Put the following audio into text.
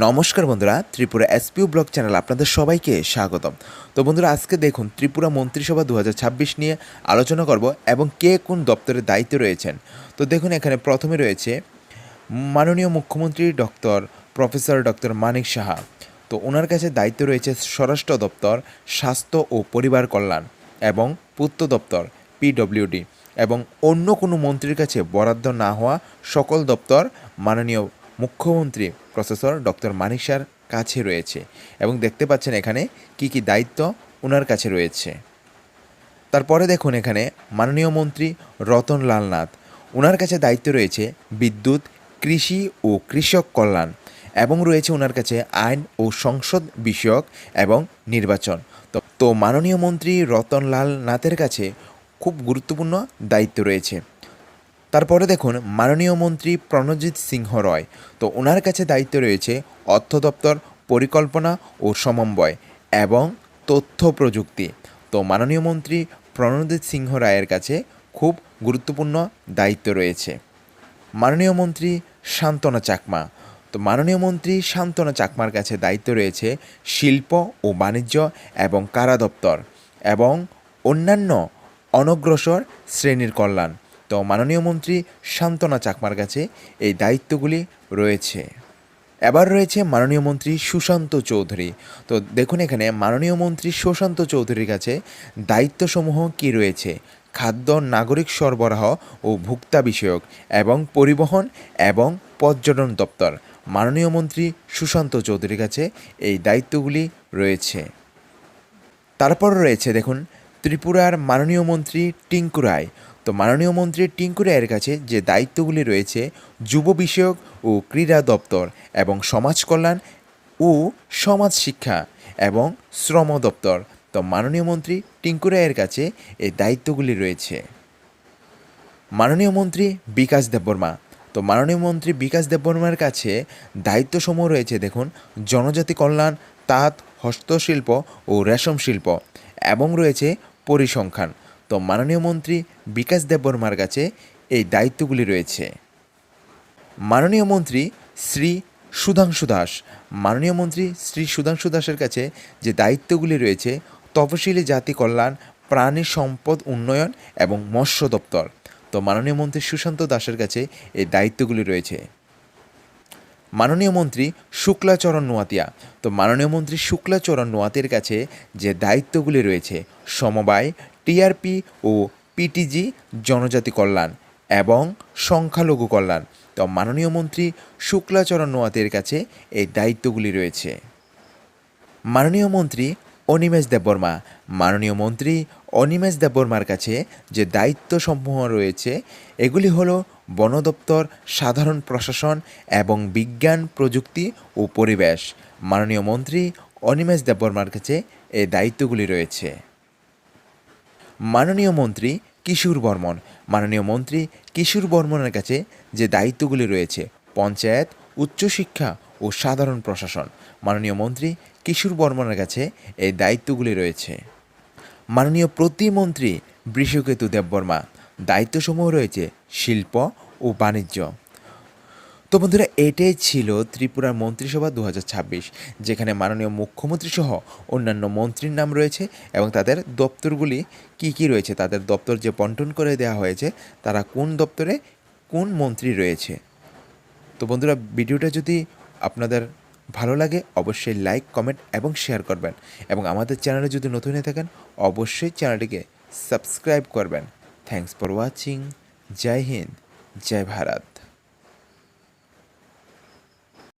নমস্কার বন্ধুরা, Tripura SPO blog channel আপনাদের সবাইকে স্বাগতম। তো বন্ধুরা, আজকে দেখুন ত্রিপুরা মন্ত্রিসভা 2026 নিয়ে আলোচনা করব এবং কে কোন দপ্তরের দায়িত্বে রয়েছেন। তো দেখুন, এখানে প্রথমে রয়েছে মাননীয় মুখ্যমন্ত্রী প্রফেসর ডক্টর মানিক সাহা। তো ওনার কাছে দায়িত্ব রয়েছে স্বরাষ্ট্র দপ্তর, স্বাস্থ্য ও পরিবার কল্যাণ এবং পূর্ত দপ্তর পিডব্লিউডি, এবং অন্য কোনো মন্ত্রীর কাছে বরাদ্দ না হওয়া সকল দপ্তর মাননীয় মুখ্যমন্ত্রী প্রফেসর ডক্টর মানিক সাহার কাছে রয়েছে। এবং দেখতে পাচ্ছেন এখানে কি কি দায়িত্ব ওনার কাছে রয়েছে। তারপরে দেখুন, এখানে মাননীয় মন্ত্রী রতনলাল নাথ, ওনার কাছে দায়িত্ব রয়েছে বিদ্যুৎ, কৃষি ও কৃষক কল্যাণ, এবং রয়েছে ওনার কাছে আইন ও সংসদ বিষয়ক এবং নির্বাচন। তো মাননীয় মন্ত্রী রতনলাল নাথের কাছে খুব গুরুত্বপূর্ণ দায়িত্ব রয়েছে। তারপরে দেখুন মাননীয় মন্ত্রী প্রণজিৎ সিংহ রয়, তো ওনার কাছে দায়িত্ব রয়েছে অর্থ দপ্তর, পরিকল্পনা ও সমন্বয় এবং তথ্য প্রযুক্তি। তো মাননীয় মন্ত্রী প্রণজিৎ সিংহ রায়ের কাছে খুব গুরুত্বপূর্ণ দায়িত্ব রয়েছে। মাননীয় মন্ত্রী শান্তনা চাকমা, তো মাননীয় মন্ত্রী শান্তনা চাকমার কাছে দায়িত্ব রয়েছে শিল্প ও বাণিজ্য এবং কারা দপ্তর এবং অন্যান্য অনগ্রসর শ্রেণীর কল্যাণ। তো মাননীয় মন্ত্রী শান্তনা চাকমার কাছে এই দায়িত্বগুলি রয়েছে। এবার রয়েছে মাননীয় মন্ত্রী সুশান্ত চৌধুরী। তো দেখুন, এখানে মাননীয় মন্ত্রী সুশান্ত চৌধুরীর কাছে দায়িত্বসমূহ কী রয়েছে: খাদ্য, নাগরিক সরবরাহ ও ভোক্তা বিষয়ক এবং পরিবহন এবং পর্যটন দপ্তর। মাননীয় মন্ত্রী সুশান্ত চৌধুরীর কাছে এই দায়িত্বগুলি রয়েছে। তারপর রয়েছে দেখুন ত্রিপুরার মাননীয় মন্ত্রী টিঙ্কু রায়। তো মাননীয় মন্ত্রী টিঙ্কু রায়ের কাছে যে দায়িত্বগুলি রয়েছে যুব বিষয়ক ও ক্রীড়া দপ্তর এবং সমাজ কল্যাণ ও সমাজ শিক্ষা এবং শ্রম দপ্তর। তো মাননীয় মন্ত্রী টিঙ্কু রায়ের কাছে এই দায়িত্বগুলি রয়েছে। মাননীয় মন্ত্রী বিকাশ দেববর্মা, তো মাননীয় মন্ত্রী বিকাশ দেববর্মার কাছে দায়িত্বসমূহ রয়েছে দেখুন জনজাতি কল্যাণ, তাঁত, হস্তশিল্প ও রেশম শিল্প, এবং রয়েছে পরিসংখ্যান। তো মাননীয় মন্ত্রী বিকাশ দেববর্মার কাছে এই দায়িত্বগুলি রয়েছে। মাননীয় মন্ত্রী শ্রী সুধাংশু দাস, মাননীয় মন্ত্রী শ্রী সুধাংশু দাসের কাছে যে দায়িত্বগুলি রয়েছে তপশিলি জাতি কল্যাণ, প্রাণী সম্পদ উন্নয়ন এবং মৎস্য দপ্তর। তো মাননীয় মন্ত্রী সুশান্ত দাসের কাছে এই দায়িত্বগুলি রয়েছে। মাননীয় মন্ত্রী শুক্লাচরণ নোয়াতিয়া, তো মাননীয় মন্ত্রী শুক্লাচরণ নোয়াতির কাছে যে দায়িত্বগুলি রয়েছে সমবায়, টিআরপি ও পিটিজি, জনজাতি কল্যাণ এবং সংখ্যালঘু কল্যাণ। তো মাননীয় মন্ত্রী শুক্লাচরণ নোয়াতির কাছে এই দায়িত্বগুলি রয়েছে। মাননীয় মন্ত্রী অনিমেষ দেববর্মা, মাননীয় মন্ত্রী অনিমেষ দেববর্মার কাছে যে দায়িত্বসমূহ রয়েছে এগুলি হলো বন দপ্তর, সাধারণ প্রশাসন এবং বিজ্ঞান, প্রযুক্তি ও পরিবেশ। মাননীয় মন্ত্রী অনিমেষ দেববর্মার কাছে এই দায়িত্বগুলি রয়েছে। মাননীয় মন্ত্রী কিশোর বর্মন, মাননীয় মন্ত্রী কিশোর বর্মনের কাছে যে দায়িত্বগুলি রয়েছে পঞ্চায়েত, উচ্চশিক্ষা ও সাধারণ প্রশাসন। মাননীয় মন্ত্রী কিশোর বর্মনের কাছে এই দায়িত্বগুলি রয়েছে। মাননীয় প্রতিমন্ত্রী বৃষকেতু দেববর্মা, দায়িত্বসমূহ রয়েছে শিল্প ও বাণিজ্য। তো বন্ধুরা, এটাই ছিল ত্রিপুরার মন্ত্রিসভা 2026, যেখানে মাননীয় মুখ্যমন্ত্রী সহ অন্যান্য মন্ত্রীর নাম রয়েছে এবং তাদের দপ্তরগুলি কি কি রয়েছে, তাদের দপ্তর যে বন্টন করে দেওয়া হয়েছে, তারা কোন দপ্তরে কোন মন্ত্রী রয়েছে। তো বন্ধুরা, ভিডিওটা যদি আপনাদের ভালো লাগে অবশ্যই লাইক, কমেন্ট এবং শেয়ার করবেন, এবং আমাদের চ্যানেলে যদি নতুন হয়ে থাকেন অবশ্যই চ্যানেলটিকে সাবস্ক্রাইব করবেন। Thanks for watching. জয় হিন্দ, জয় ভারত।